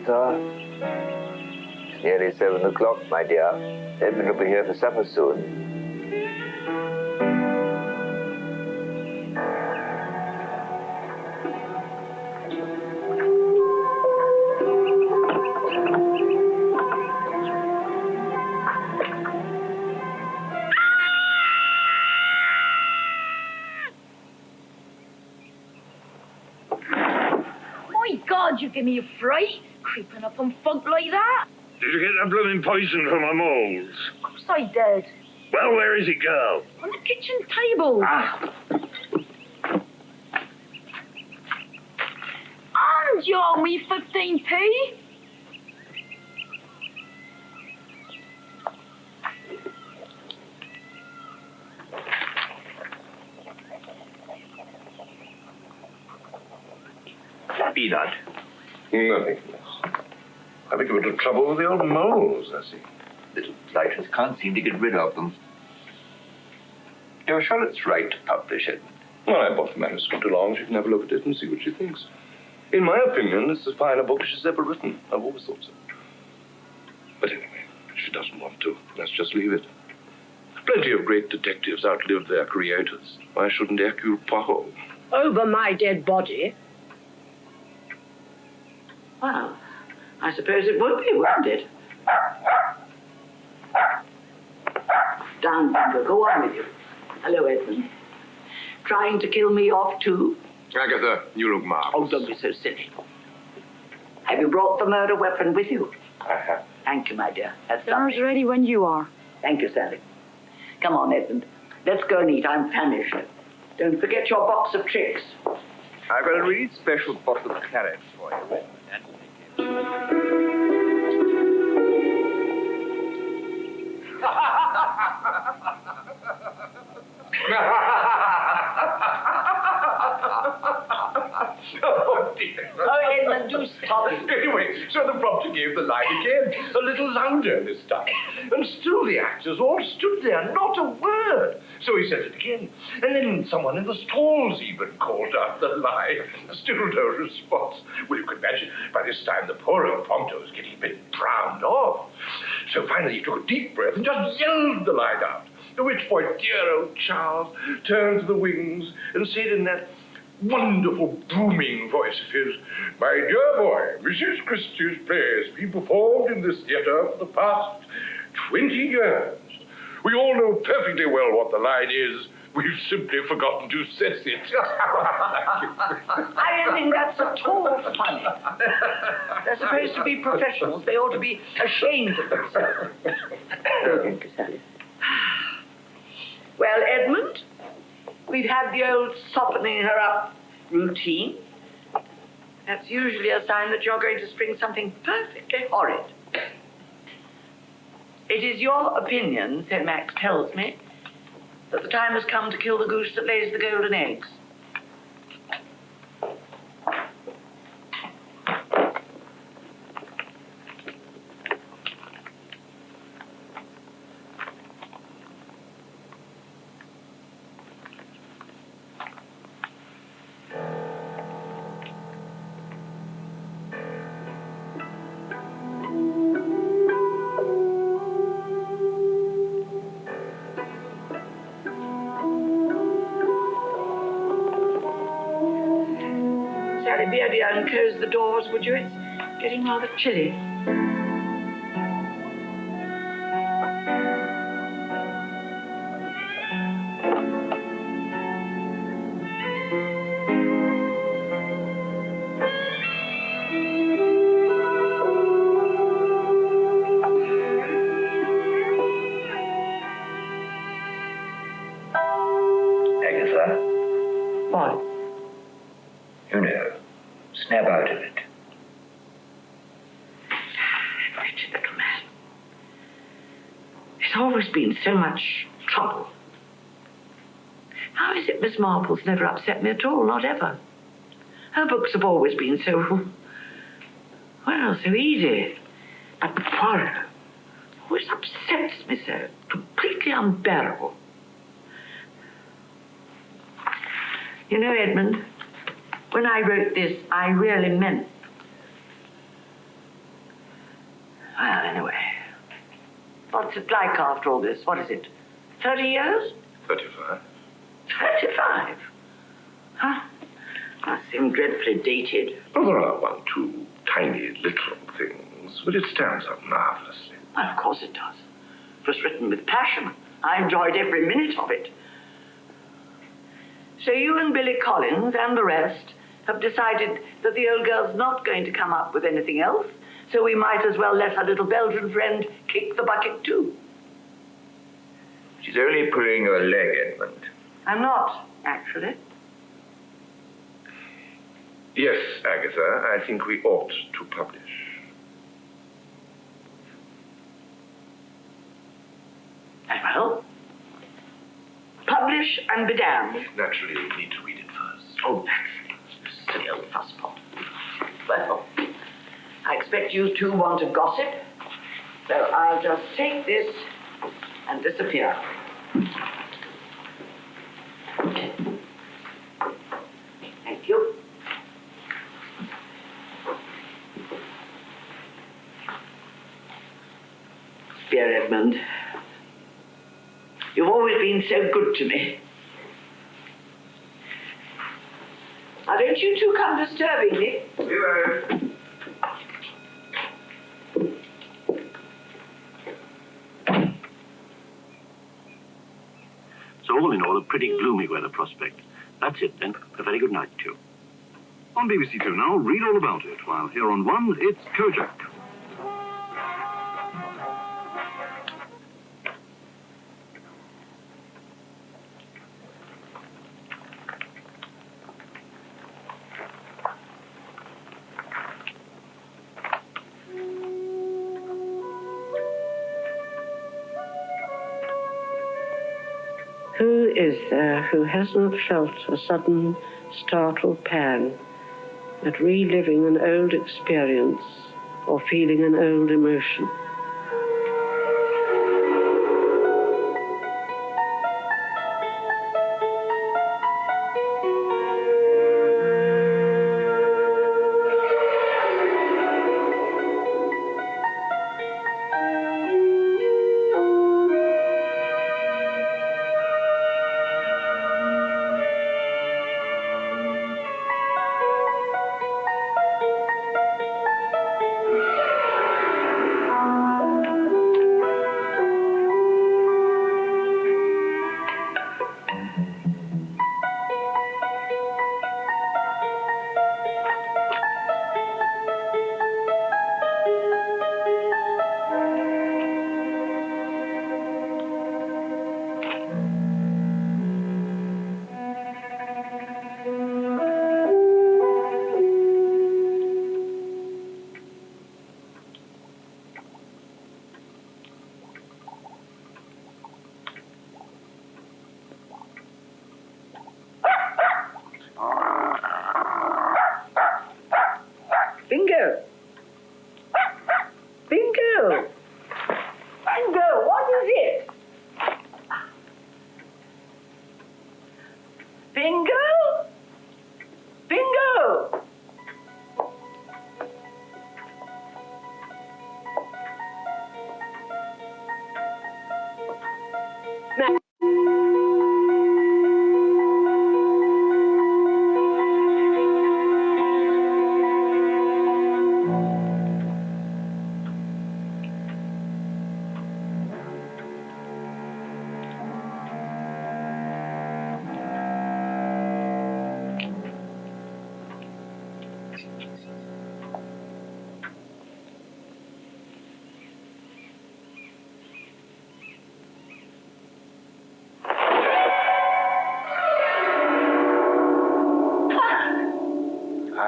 Agatha. It's nearly 7 o'clock, my dear. Edmond will be here for supper soon. God, you give me a fright, creeping up on folk like that. Did you get that blooming poison from my moles? Of course I did. Well, where is it, girl? On the kitchen table. Ah. And you owe me 15p. Peanut. Nothing less. Having a bit of trouble with the old moles, I see. Little blighters can't seem to get rid of them. You're sure it's right to publish it? Well, I brought the manuscript along. She can have a look at it and see what she thinks. In my opinion, it's as fine a book as she's ever written. I've always thought so. But anyway, if she doesn't want to, let's just leave it. Plenty of great detectives outlived their creators. Why shouldn't Hercule Poirot? Over my dead body? Well, I suppose it would be, wouldn't it? Down, Bungo, go on with you. Hello, Edmond. Trying to kill me off, too? Agatha, you look marvelous. Oh, don't be so silly. Have you brought the murder weapon with you? I have. Thank you, my dear. That's Dinner's lovely. ready when you are. Thank you, Sally. Come on, Edmond. Let's go and eat. I'm famished. Don't forget your box of tricks. I've got a really special bottle of claret for you, Edmond. Oh, dear. Oh, Edmond, do stop it. Anyway, so the prompter gave the line again, a little louder this time. And still the actors all stood there, not a word. So he said it again. And then someone in the stalls even called out the line. Still no response. Well, you can imagine, by this time the poor old prompter was getting a bit browned off. So finally he took a deep breath and just yelled the line out. At which point dear old Charles turned to the wings and said in that wonderful booming voice of his, "My dear boy, Mrs. Christie's play has been performed in this theatre for the past 20 years. We all know perfectly well what the line is. We've simply forgotten to set it." I don't think that's at all funny. They're supposed to be professionals. They ought to be ashamed of themselves. Thank you, Sally. Well, Edmond, we've had the old softening her up routine. That's usually a sign that you're going to spring something perfectly horrid. It is your opinion, so Max tells me, that the time has come to kill the goose that lays the golden eggs. Beardy, unclose the doors, would you? It's getting rather chilly. Agatha, What? you know, snap out of it. Wretched little man. There's always been so much trouble. How is it Miss Marple's never upset me at all? Not ever. Her books have always been so, well, so easy. But Poirot always upsets me so. Completely unbearable. You know, Edmond, when I wrote this, I really meant it like after all this? What is it? 30 years? 35. 35? Huh? I seem dreadfully dated. Well, there are one, two tiny little things, but it stands up marvelously. Well, of course it does. It was written with passion. I enjoyed every minute of it. So you and Billy Collins and the rest have decided that the old girl's not going to come up with anything else, so we might as well let her little Belgian friend kick the bucket too. She's only pulling your leg, Edmond. I'm not, actually. Yes, Agatha, I think we ought to publish. Very well. Publish and be damned. Naturally, we need to read it first. Oh, that's silly old fusspot. Well, I expect you two want to gossip, so I'll just take this and disappear. Thank you. Dear Edmond, you've always been so good to me. Now, don't you two come disturbing me. So all in all, a pretty gloomy weather prospect. That's it, then. A very good night to you. On BBC Two now, read all about it, while here on One, it's Kojak. Who is there who has not felt a sudden, startled pang at reliving an old experience or feeling an old emotion? Bingo! Bingo! Bingo, what is it? Bingo? Bingo!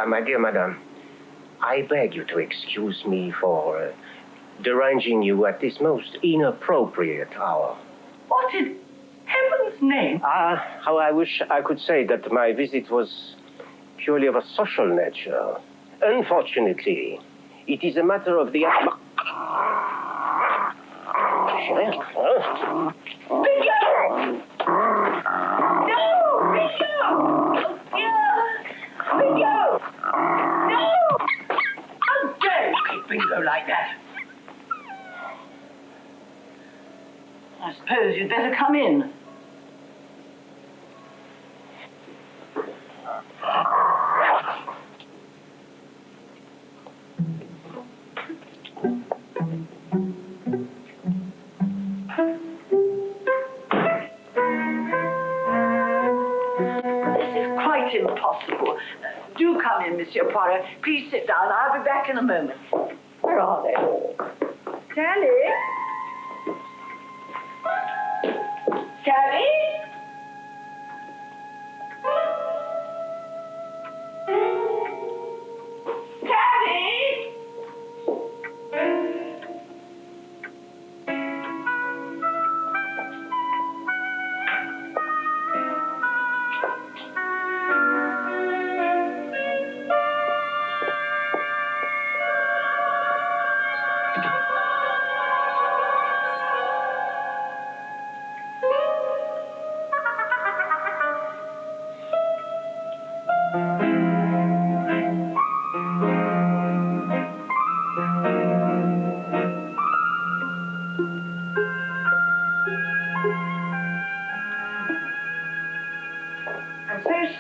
My dear madam, I beg you to excuse me for deranging you at this most inappropriate hour. What in heaven's name? How I wish I could say that my visit was purely of a social nature. Unfortunately, it is a matter of the... Bingo like that. I suppose you'd better come in. Impossible. Do come in, Monsieur Poirot. Please sit down. I'll be back in a moment. Where are they? Sally? Sally? Sally?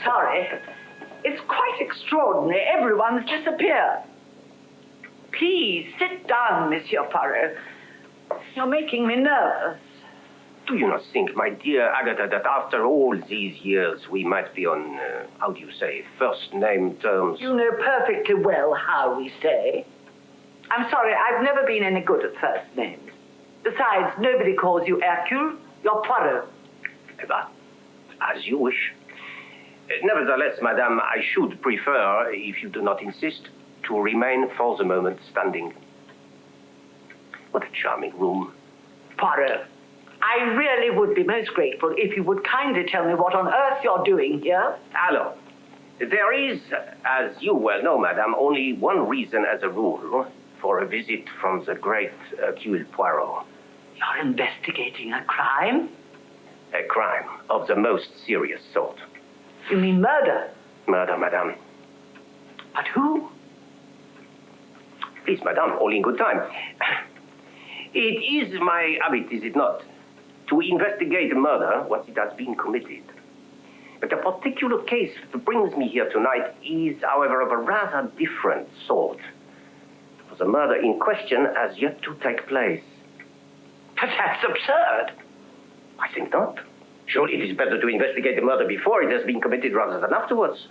Sorry. It's quite extraordinary. Everyone's disappeared. Please, sit down, Monsieur Poirot. You're making me nervous. Do you not think, my dear Agatha, that after all these years we might be on, how do you say, first-name terms? You know perfectly well how we say. I'm sorry, I've never been any good at first names. Besides, nobody calls you Hercule. You're Poirot. But, as you wish. Nevertheless, madame, I should prefer, if you do not insist, to remain for the moment standing. What a charming room. Poirot, I really would be most grateful if you would kindly tell me what on earth you're doing here. Alors, there is, as you well know, madame, only one reason as a rule for a visit from the great Hercule Poirot. You're investigating a crime? A crime of the most serious sort. You mean murder? Murder, madame. But who? Please, madame, all in good time. It is my habit, is it not, to investigate a murder once it has been committed. But the particular case that brings me here tonight is, however, of a rather different sort. For the murder in question has yet to take place. But that's absurd. I think not. Surely it is better to investigate the murder before it has been committed rather than afterwards.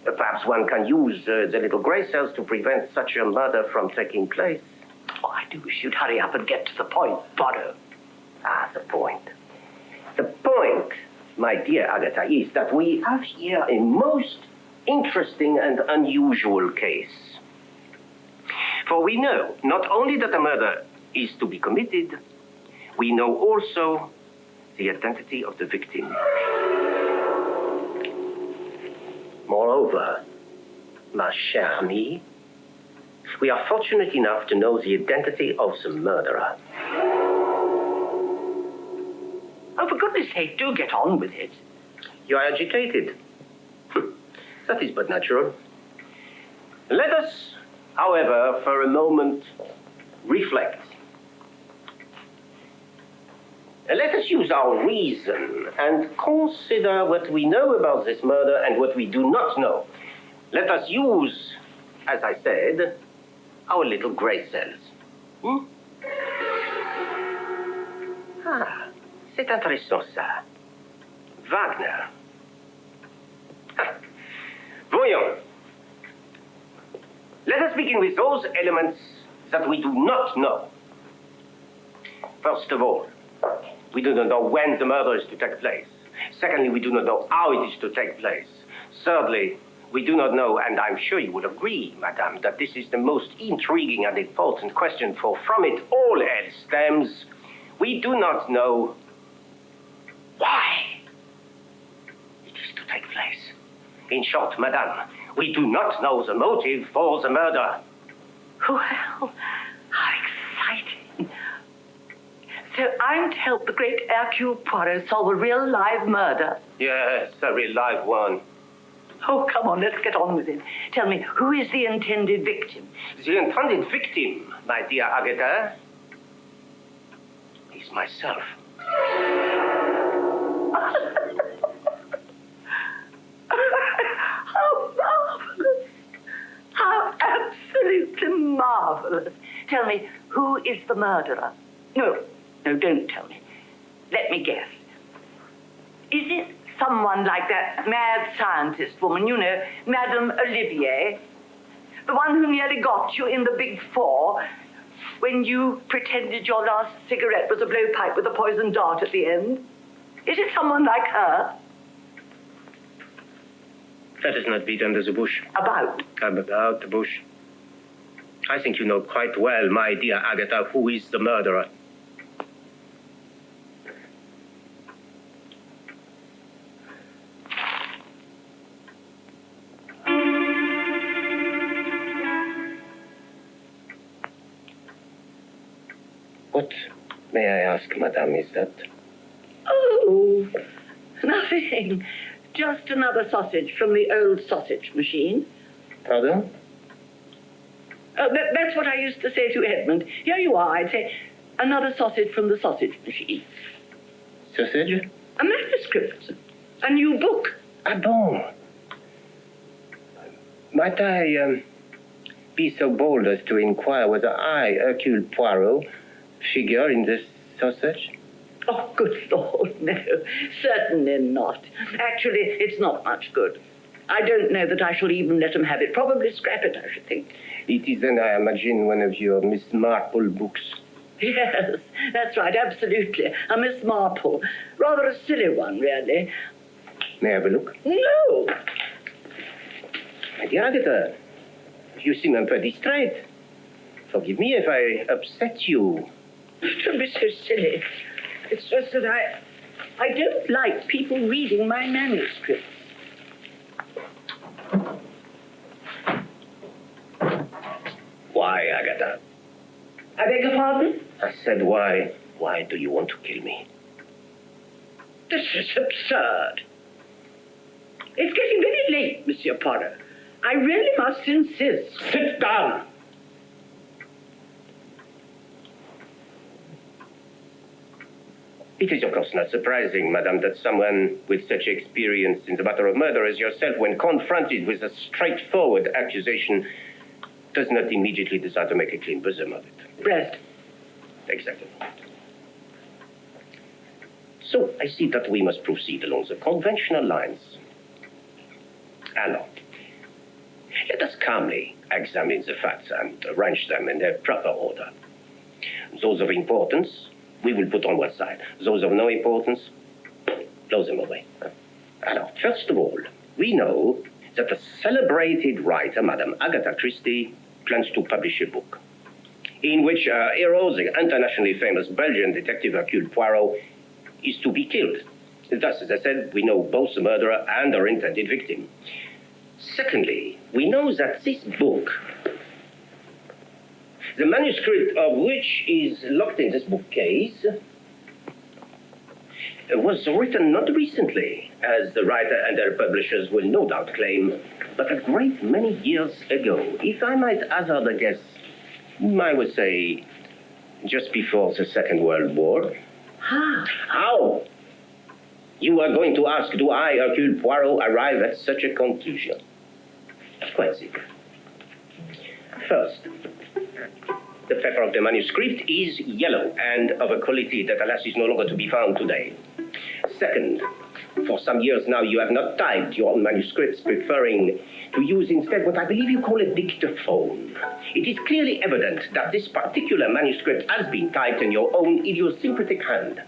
Perhaps one can use the little grey cells to prevent such a murder from taking place. Oh, I do wish you'd hurry up and get to the point, Poirot. Ah, the point. The point, my dear Agatha, is that we have here a most interesting and unusual case. For we know not only that a murder is to be committed, we know also the identity of the victim. Moreover, ma chère amie, we are fortunate enough to know the identity of the murderer. Oh, for goodness sake, do get on with it. You are agitated. That is but natural. Let us, however, for a moment, reflect. Let us use our reason and consider what we know about this murder and what we do not know. Let us use, as I said, our little grey cells. Ah, c'est intéressant, ça. Wagner. Ah. Voyons. Let us begin with those elements that we do not know. First of all, we do not know when the murder is to take place. Secondly, we do not know how it is to take place. Thirdly, we do not know, and I'm sure you would agree, madame, that this is the most intriguing and important question, for from it all else stems, we do not know why it is to take place. In short, madame, we do not know the motive for the murder. Well, how exciting. So I'm to help the great Hercule Poirot solve a real live murder? Yes, a real live one. Oh, come on, let's get on with it. Tell me, who is the intended victim? The intended victim, my dear Agatha, is myself. How marvelous! How absolutely marvelous! Tell me, who is the murderer? No, don't tell me. Let me guess. Is it someone like that mad scientist woman, you know, Madame Olivier? The one who nearly got you in the Big Four when you pretended your last cigarette was a blowpipe with a poisoned dart at the end? Is it someone like her? That is not beat under the bush. About? About the bush. I think you know quite well, my dear Agatha, who is the murderer. What, may I ask, madame, is that? Oh, nothing. Just another sausage from the old sausage machine. Pardon? That's what I used to say to Edmond. Here you are, I'd say, another sausage from the sausage machine. Sausage? A manuscript. A new book. Ah bon? Might I be so bold as to inquire whether I, Hercule Poirot, figure in this sausage? Oh, good Lord, no. Certainly not. Actually, it's not much good. I don't know that I shall even let him have it. Probably scrap it, I should think. It is then, I imagine, one of your Miss Marple books. Yes, that's right, absolutely. A Miss Marple. Rather a silly one, really. May I have a look? No. My dear Agatha, you seem un peu distraite. Forgive me if I upset you. Don't be so silly. It's just that I don't like people reading my manuscripts. Why, Agatha? I beg your pardon? I said why. Why do you want to kill me? This is absurd. It's getting very late, Monsieur Poirot. I really must insist. Sit down! It is, of course, not surprising, madame, that someone with such experience in the matter of murder as yourself, when confronted with a straightforward accusation, does not immediately decide to make a clean bosom of it. Rest. Exactly. So, I see that we must proceed along the conventional lines. Alors, let us calmly examine the facts and arrange them in their proper order. Those of importance, we will put on one side. Those of no importance, blow them away. Alors, first of all, we know that the celebrated writer, Madame Agatha Christie, plans to publish a book in which her hero, the internationally famous Belgian detective Hercule Poirot, is to be killed. Thus, as I said, we know both the murderer and her intended victim. Secondly, we know that this book, the manuscript of which is locked in this bookcase, was written not recently, as the writer and her publishers will no doubt claim, but a great many years ago. If I might hazard a guess, I would say just before the Second World War. How? You are going to ask, do I, Hercule Poirot, arrive at such a conclusion? Quite simple. First, the paper of the manuscript is yellow and of a quality that, alas, is no longer to be found today. Second, for some years now you have not typed your own manuscripts, preferring to use instead what I believe you call a dictaphone. It is clearly evident that this particular manuscript has been typed in your own idiosyncratic hand.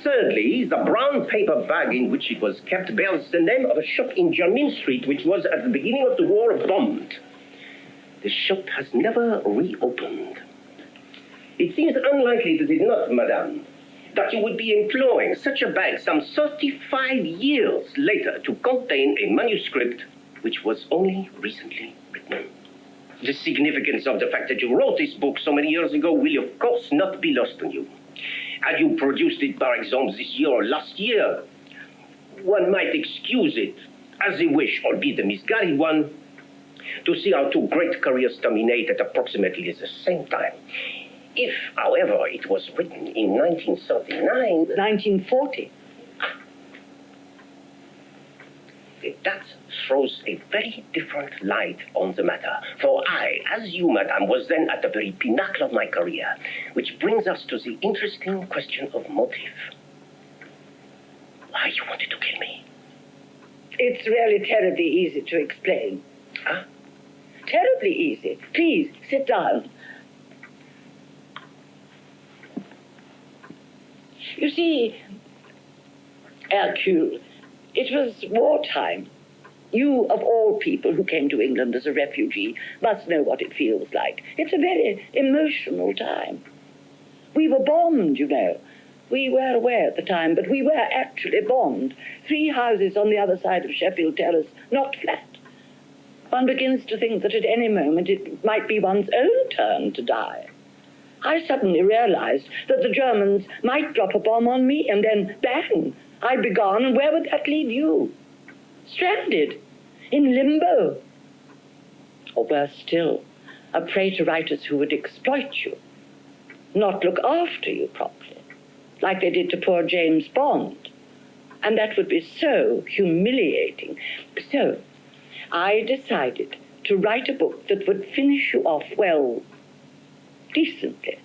Thirdly, the brown paper bag in which it was kept bears the name of a shop in Jermyn Street, which was at the beginning of the war bombed. The shop has never reopened. It seems unlikely, does it not, madame, that you would be employing such a bag some 35 years later to contain a manuscript which was only recently written. The significance of the fact that you wrote this book so many years ago will, of course, not be lost on you. Had you produced it, par exemple, this year or last year, one might excuse it as a wish, albeit a misguided one, to see our two great careers terminate at approximately the same time. If, however, it was written in 1939... 1940. That throws a very different light on the matter. For I, as you, madame, was then at the very pinnacle of my career, which brings us to the interesting question of motive. Why you wanted to kill me? It's really terribly easy to explain. Huh? Terribly easy. Please, sit down. You see, Hercule, it was wartime. You, of all people who came to England as a refugee, must know what it feels like. It's a very emotional time. We were bombed, you know. We were aware at the time, but we were actually bombed. 3 houses on the other side of Sheffield Terrace, not flat. One begins to think that at any moment it might be one's own turn to die. I suddenly realized that the Germans might drop a bomb on me, and then, bang, I'd be gone, and where would that leave you? Stranded, in limbo. Or worse still, a prey to writers who would exploit you, not look after you properly, like they did to poor James Bond. And that would be so humiliating. So I decided to write a book that would finish you off, well, decently.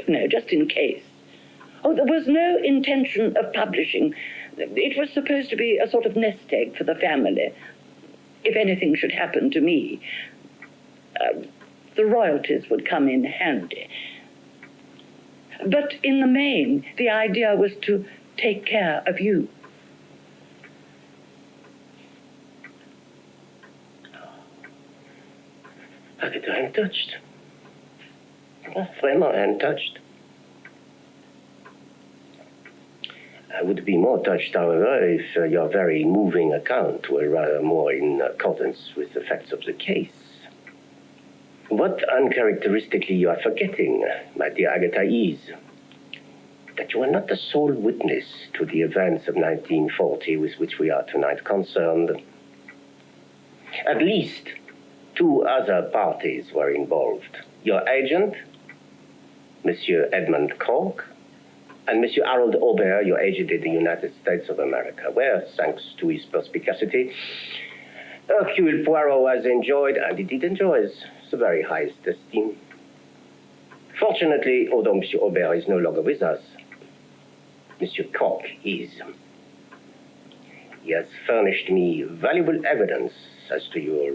No, just in case. Oh, there was no intention of publishing. It was supposed to be a sort of nest egg for the family. If anything should happen to me, the royalties would come in handy. But in the main, the idea was to take care of you. Agatha, I'm touched. Vraiment, I'm touched. I would be more touched, however, if your very moving account were rather more in accordance with the facts of the case. What uncharacteristically you are forgetting, my dear Agatha, is that you are not the sole witness to the events of 1940 with which we are tonight concerned. At least 2 other parties were involved. Your agent, Monsieur Edmond Cork, and Monsieur Harold Aubert, your agent in the United States of America, where, thanks to his perspicacity, Hercule Poirot has enjoyed, and indeed enjoys, the very highest esteem. Fortunately, although Monsieur Aubert is no longer with us, Monsieur Cork is. He has furnished me valuable evidence as to your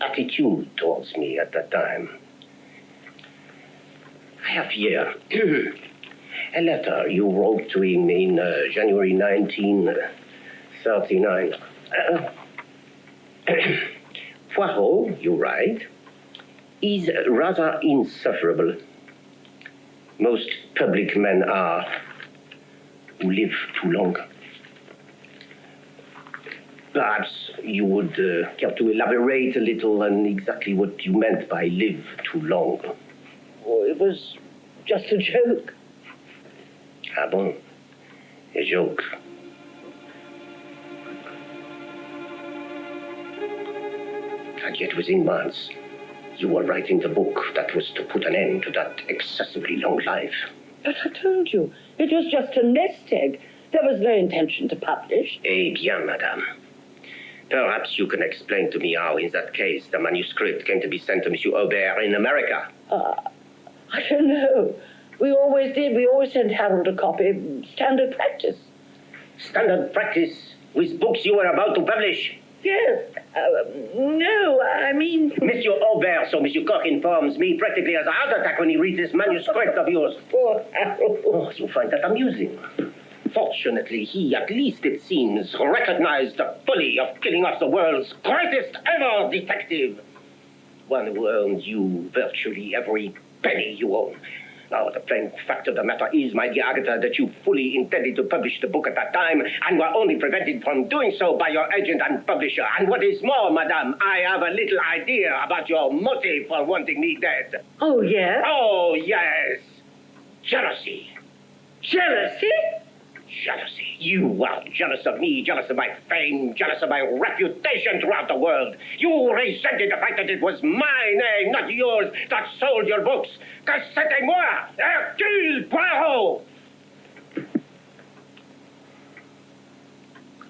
attitude towards me at that time. I have here a letter you wrote to him in January 1939. Poirot, you write, is rather insufferable. Most public men are who live too long. Perhaps you would care to elaborate a little on exactly what you meant by live too long. Oh, it was just a joke. Ah bon? A joke. And yet within months, you were writing the book that was to put an end to that excessively long life. But I told you, it was just a nest egg. There was no intention to publish. Eh bien, madame. Perhaps you can explain to me how, in that case, the manuscript came to be sent to Monsieur Aubert in America. I don't know. We always did. We always sent Harold a copy. Standard practice. Standard practice with books you were about to publish? Yes. No, I mean... Monsieur Aubert, so Monsieur Cork informs me, practically has a heart attack when he reads this manuscript of yours. Poor Harold. Oh, you find that amusing. Fortunately, he, at least it seems, recognized the folly of killing off the world's greatest ever detective. One who earned you virtually every penny you own. Now, the plain fact of the matter is, my dear Agatha, that you fully intended to publish the book at that time and were only prevented from doing so by your agent and publisher. And what is more, madame, I have a little idea about your motive for wanting me dead. Oh, yes? Oh, yes. Jealousy. Jealousy? Jealousy. You are jealous of me, jealous of my fame, jealous of my reputation throughout the world. You resented the fact that it was my name, not yours, that sold your books. Que c'était moi, Hercule Poirot!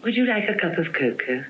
Would you like a cup of cocoa?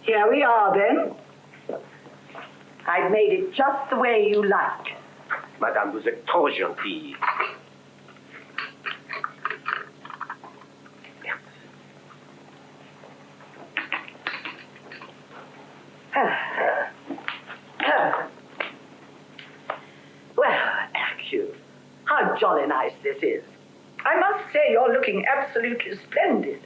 Here we are, then. I've made it just the way you like. Madame, vous êtes trop gentille. Well, Hercule, how jolly nice this is. I must say you're looking absolutely splendid.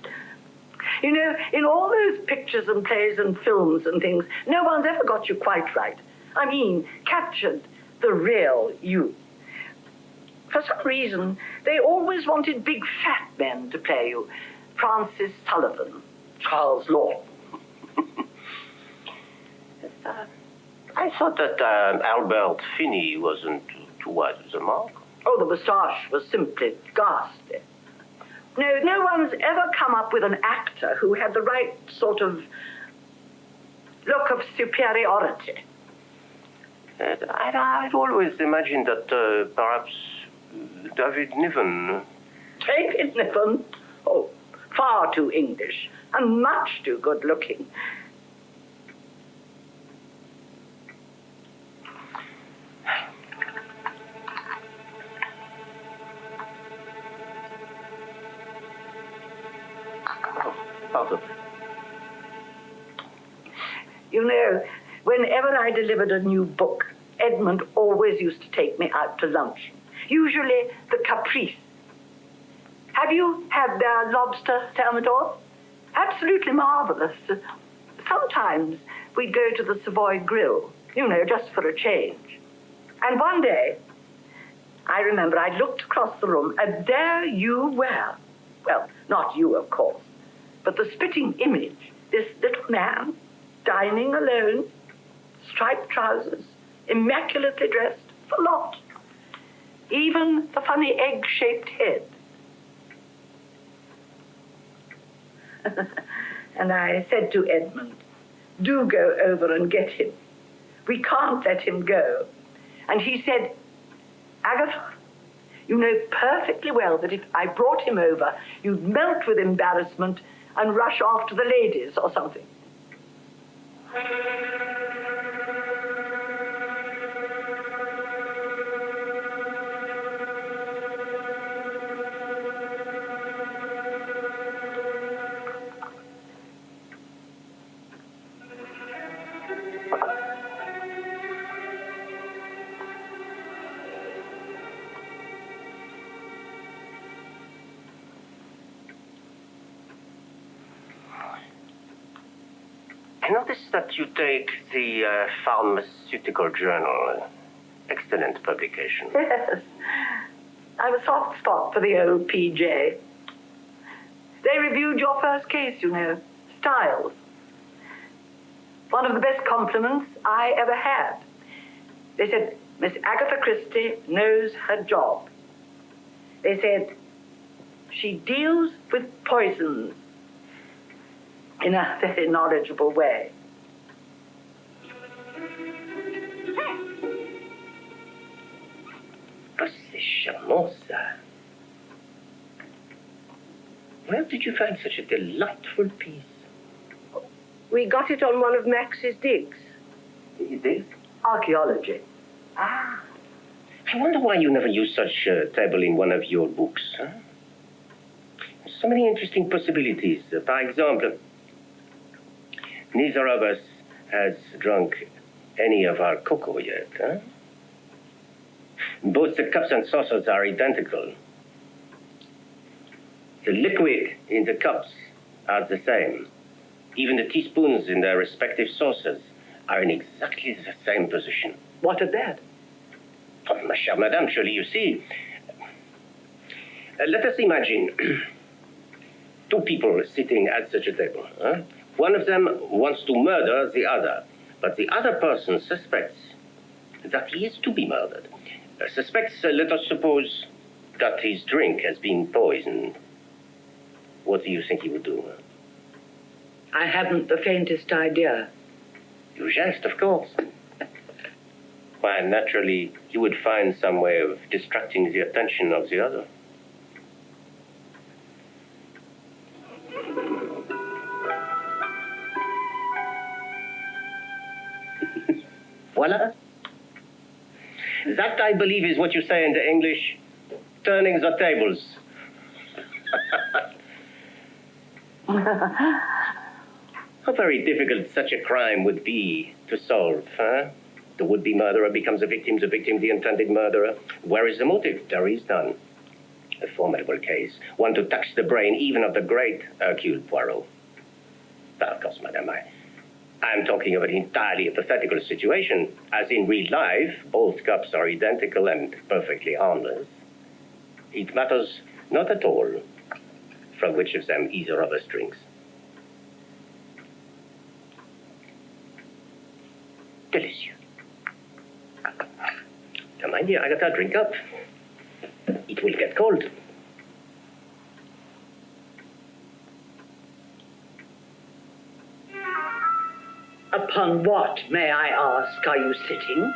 You know, in all those pictures and plays and films and things, no one's ever got you quite right. I mean, captured the real you. For some reason, they always wanted big fat men to play you. Francis Sullivan, Charles Lawton. I thought that Albert Finney wasn't too wide of the mark. Oh, the moustache was simply ghastly. No one's ever come up with an actor who had the right sort of look of superiority. I'd always imagined that perhaps David Niven. David Niven? Oh, far too English and much too good looking. Pardon. You know, whenever I delivered a new book, Edmond always used to take me out to lunch. Usually the Caprice. Have you had their lobster thermidor? Absolutely marvelous. Sometimes we'd go to the Savoy Grill, you know, just for a change. And one day, I remember I looked across the room, and there you were. Well, not you, of course, but the spitting image, this little man, dining alone, striped trousers, immaculately dressed, the lot. Even the funny egg-shaped head. And I said to Edmond, do go over and get him. We can't let him go. And he said, Agatha, you know perfectly well that if I brought him over, you'd melt with embarrassment and rush off to the ladies or something. I noticed that you take the Pharmaceutical Journal. Excellent publication. Yes. I have a soft spot for the old PJ. They reviewed your first case, you know. Styles. one of the best compliments I ever had. They said, Miss Agatha Christie knows her job. They said, she deals with poisons in a very knowledgeable way. Oh, c'est charmant, ça. Where did you find such a delightful piece? We got it on one of Max's digs. Digs? Archaeology. Ah. I wonder why you never use such a table in one of your books, huh? So many interesting possibilities. For example, neither of us has drunk any of our cocoa yet, huh? Both the cups and saucers are identical. The liquid in the cups are the same. Even the teaspoons in their respective saucers are in exactly the same position. What of that? Oh, ma chère madame, surely you see. Let us imagine two people sitting at such a table. Huh? One of them wants to murder the other, but the other person suspects that he is to be murdered. Suspects, let us suppose, that his drink has been poisoned. What do you think he would do? I haven't the faintest idea. You jest, of course. Why, naturally, he would find some way of distracting the attention of the other. Voila. That, I believe, is what you say in the English, turning the tables. How very difficult such a crime would be to solve, huh? The would-be murderer becomes a victim the intended murderer. Where is the motive? There is none. A formidable case, one to tax the brain even of the great Hercule Poirot. But of course, madame, I'm talking of an entirely hypothetical situation. As in real life, both cups are identical and perfectly harmless. It matters not at all from which of them either of us drinks. Delicious. Now, mind you, Agatha, drink up. It will get cold. Upon what, may I ask, are you sitting?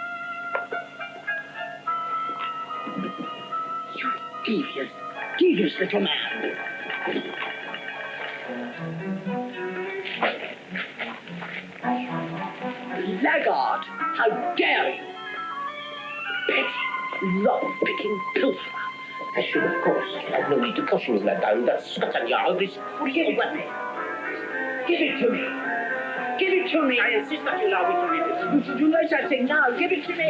You devious little man. Laggard, how dare you? Petty, love-picking pilferer. I should, of course, have no need to caution you, madame. That Scotland is free. Weapon. Give it to me. Give it to me. I insist that you allow me to read it. You should do no such thing now. Give it to me.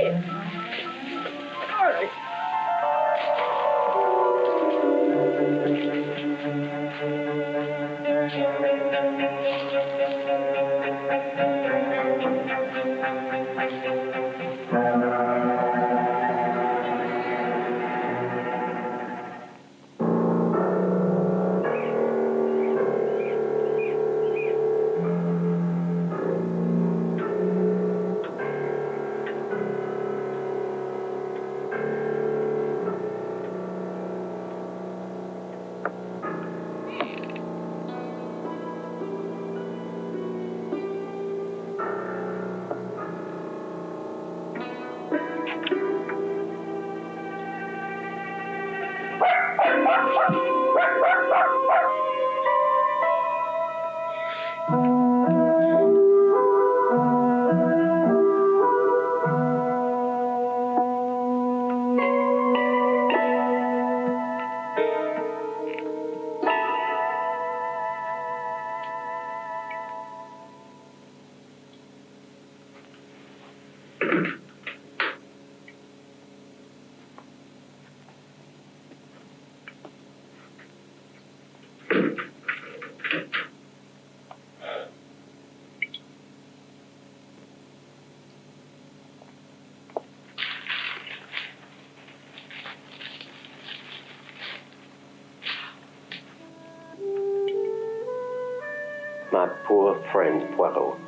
My poor friend Poirot.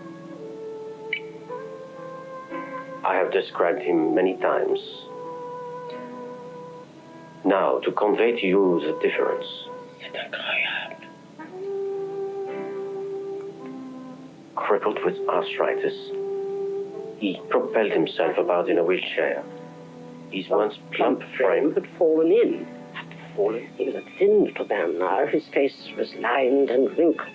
I have described him many times. Now, to convey to you the difference. Crippled with arthritis, he propelled himself about in a wheelchair. His once plump frame had fallen in. He was a thin little man now. His face was lined and wrinkled.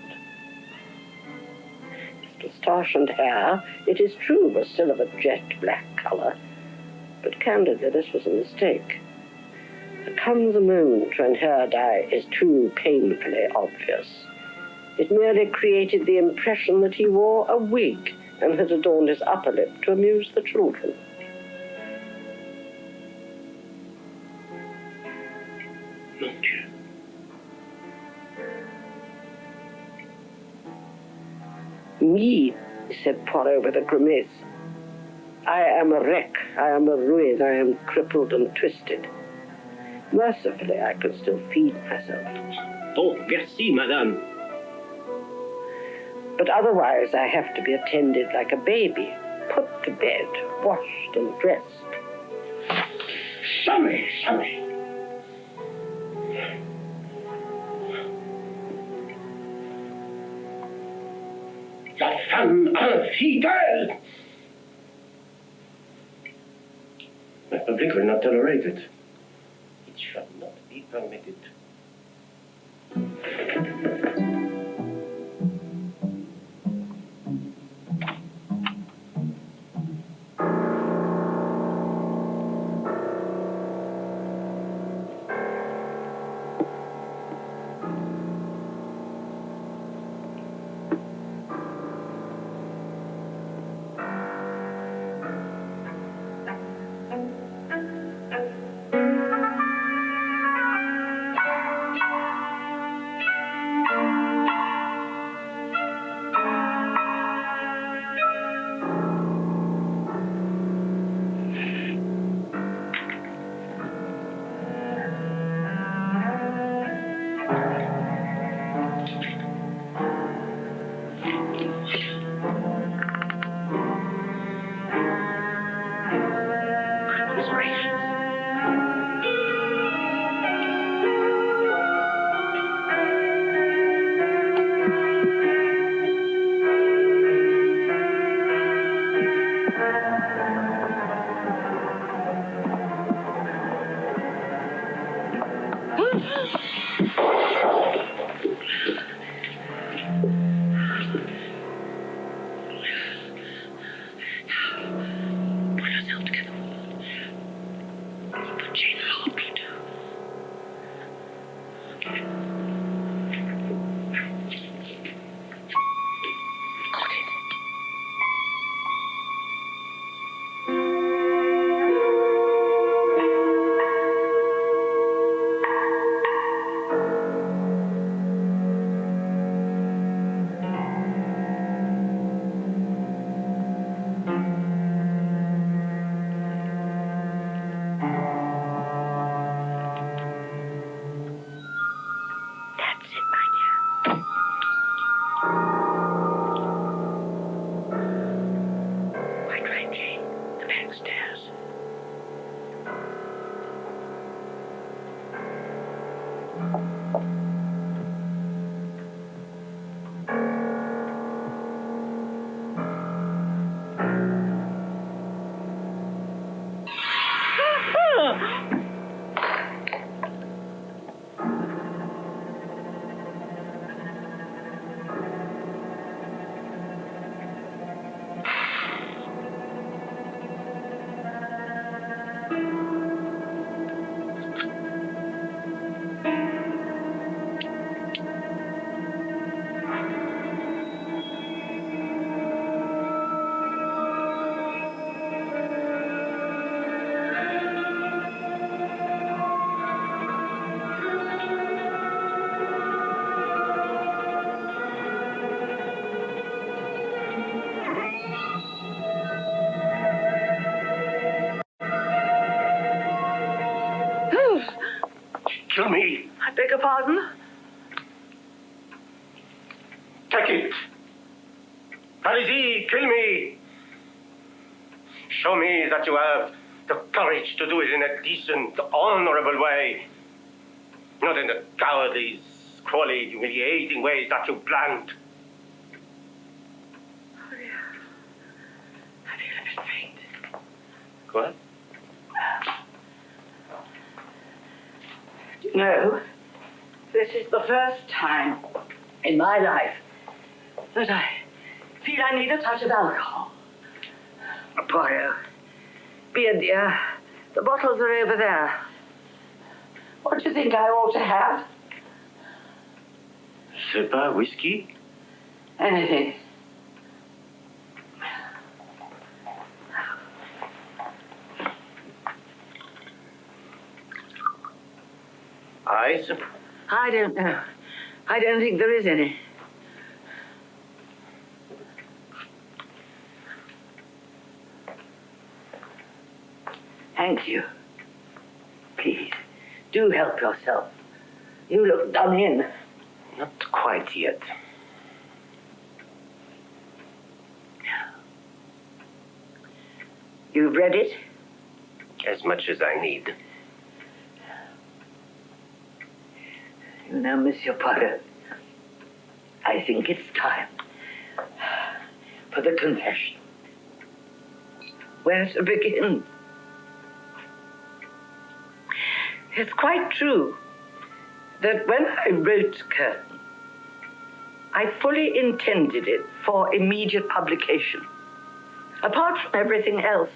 His moustache and hair, it is true, was still of a jet black color, but candidly this was a mistake. There comes a moment when hair dye is too painfully obvious. It merely created the impression that he wore a wig and had adorned his upper lip to amuse the children. Mon Dieu. Me, said Poirot with a grimace. I am a wreck, I am a ruin, I am crippled and twisted. Mercifully, I can still feed myself. Oh, merci, madame. But otherwise, I have to be attended like a baby, put to bed, washed and dressed. Jamais, jamais. La femme infidèle! The public will not tolerate it. It shall not be permitted. Kill me. I beg your pardon? Take it. Allez-y, kill me. Show me that you have the courage to do it in a decent, honorable way. Not in the cowardly, scrawly, humiliating ways that you planned. I feel a bit faint. What? Do you know, this is the first time in my life that I feel I need a touch of alcohol. Poirot, be a dear. The bottles are over there. What do you think I ought to have? Je sais pas, whiskey? Anything. Ice? I don't know. I don't think there is any. Thank you. Please, do help yourself. You look done in. Not quite yet. You've read it? As much as I need. You know, Monsieur Poirot, I think it's time for the confession. Where to begin? It's quite true that when I wrote Curtain, I fully intended it for immediate publication. Apart from everything else,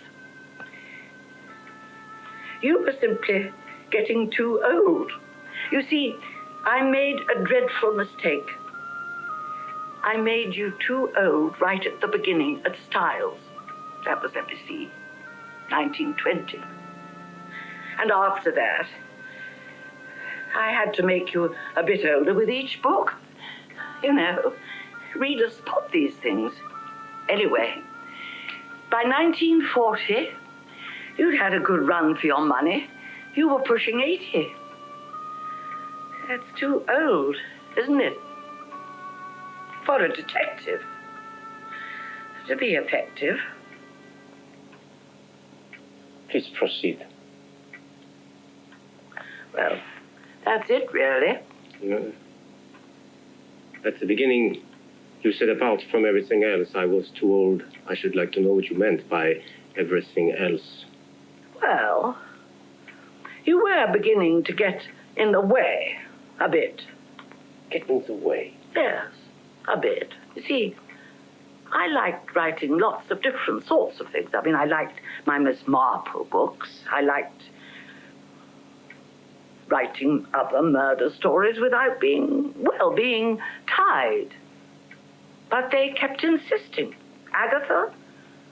you were simply getting too old. You see, I made a dreadful mistake. I made you too old right at the beginning at Styles. That was, let me see, 1920. And after that, I had to make you a bit older with each book. You know, readers spot these things. Anyway, by 1940, you'd had a good run for your money. You were pushing 80. That's too old, isn't it? For a detective. To be effective. Please proceed. Well, that's it, really. At the beginning, you said apart from everything else, I was too old. I should like to know what you meant by everything else. Well, you were beginning to get in the way a bit. Get in the way? Yes, a bit. You see, I liked writing lots of different sorts of things. I mean, I liked my Miss Marple books. I liked writing other murder stories without being tied. But they kept insisting, Agatha,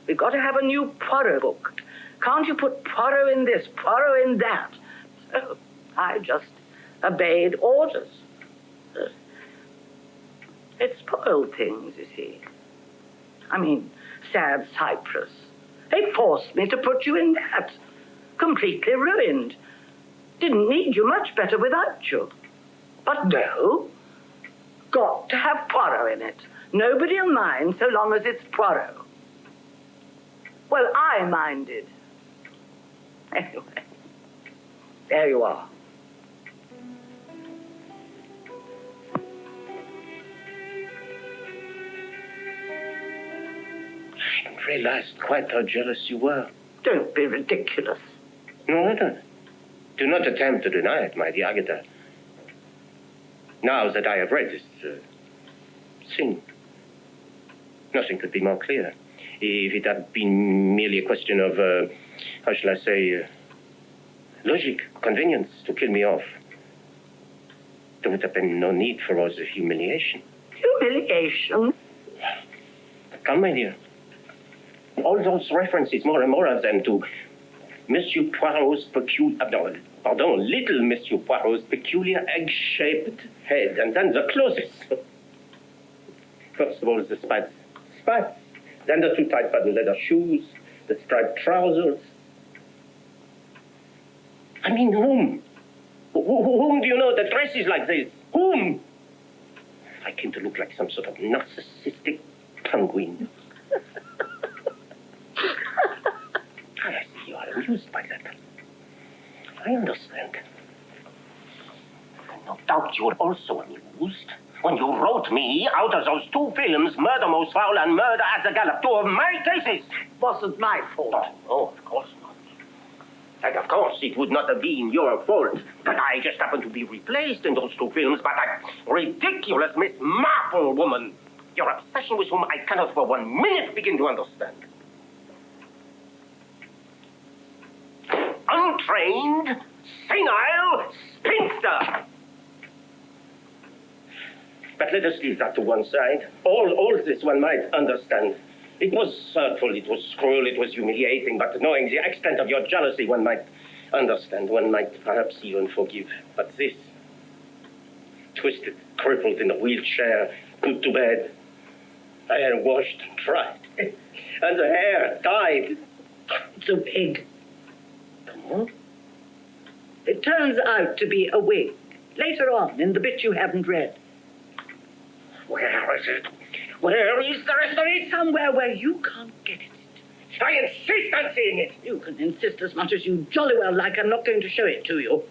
we've got to have a new Poirot book. Can't you put Poirot in this, Poirot in that? So I just obeyed orders. It spoiled things, you see. I mean, Sad Cypress. They forced me to put you in that. Completely ruined. Didn't need you much better without you. But no, got to have Poirot in it. Nobody will mind so long as it's Poirot. Well, I minded. Anyway, there you are. I hadn't realized quite how jealous you were. Don't be ridiculous. No, I don't. Do not attempt to deny it, my dear Agatha. Now that I have read this thing, nothing could be more clear. If it had been merely a question of, how shall I say, logic, convenience to kill me off, there would have been no need for all the humiliation. Humiliation? Come, my dear. All those references, more and more of them, to Monsieur Poirot's little Monsieur Poirot's peculiar egg-shaped head, and then the clothes. First of all, the spats, then the two tight padded leather shoes, the striped trousers. I mean, whom? Whom do you know that dresses like this? Whom? I came to look like some sort of narcissistic penguin. amused by that. I understand. No doubt you were also amused when you wrote me out of those two films, Murder Most Foul and Murder at the Gallop, two of my cases. Wasn't my fault. Oh, of course not. And of course, it would not have been your fault that I just happened to be replaced in those two films by that ridiculous Miss Marple woman, your obsession with whom I cannot for 1 minute begin to understand. Untrained, senile, spinster. But let us leave that to one side. All this one might understand. It was hurtful, it was cruel, it was humiliating, but knowing the extent of your jealousy, one might understand, one might perhaps even forgive. But this, twisted, crippled in a wheelchair, put to bed, hair washed and dried, and the hair dyed. It's a wig. Come on. It turns out to be a wig. Later on, in the bit you haven't read. Where is it? Where is the rest of it? Somewhere where you can't get it. I insist on seeing it. You can insist as much as you jolly well like. I'm not going to show it to you.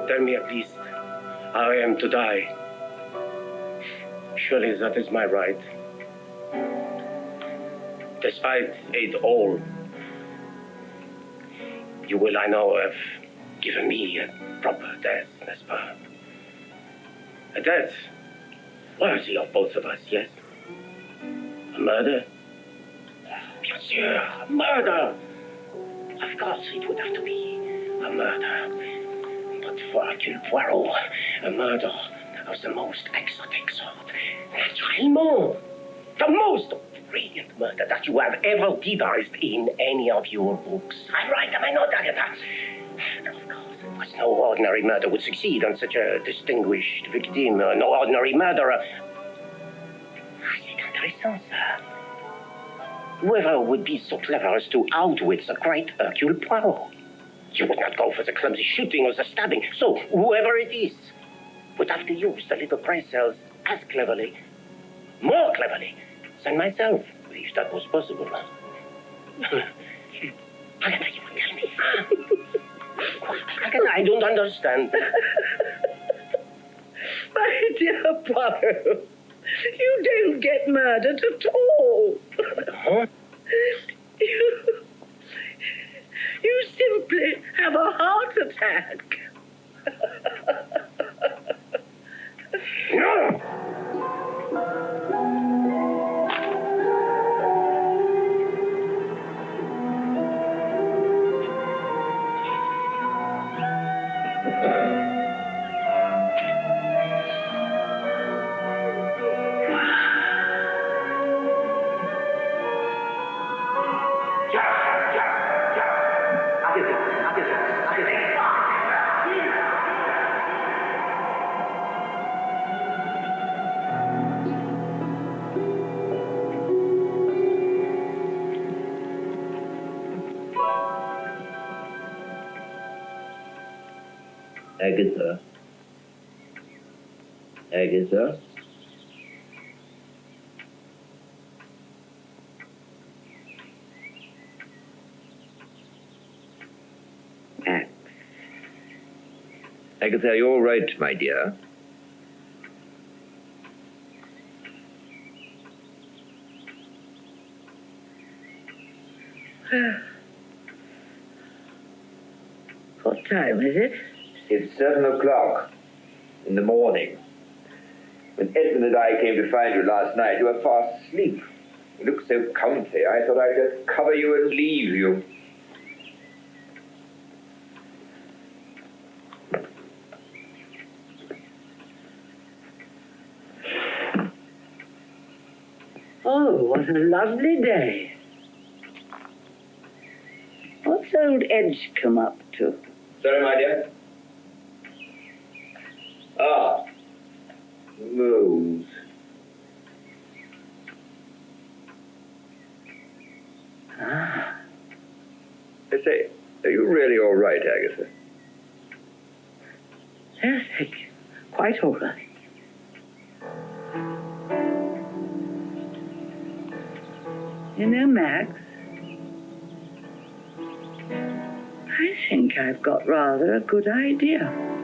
Tell me at least how I am to die. Surely that is my right. Despite it all, you will, I know, have given me a proper death, n'est-ce pas? A death worthy of both of us, yes? A murder? Bien sûr, a murder! Of course it would have to be a murder. But for Hercule Poirot, a murder of the most exotic sort. Naturellement, the most brilliant murder that you have ever devised in any of your books. I'm right, am I not, Agatha? And of course, it was no ordinary murder would succeed on such a distinguished victim. No ordinary murderer. C'est intéressant, ça. Whoever would be so clever as to outwit the great Hercule Poirot? You would not go for the clumsy shooting or the stabbing. So, whoever it is would have to use the little brain cells as cleverly, more cleverly, than myself, if that was possible. Agatha, you will tell me. Agatha, I don't understand. My dear Poirot, you don't get murdered at all. Huh? You simply have a heart attack. No! Agatha. Agatha. Agatha, you're all right, my dear. What time is it? It's 7 o'clock in the morning. When Edmond and I came to find you last night, you were fast asleep. You looked so comfy, I thought I'd just cover you and leave you. Oh, what a lovely day. What's old Edge come up to? Sorry, my dear. Ah, moles. Ah. I say, are you really all right, Agatha? Yes, thank you. Quite all right. You know, Max, I think I've got rather a good idea.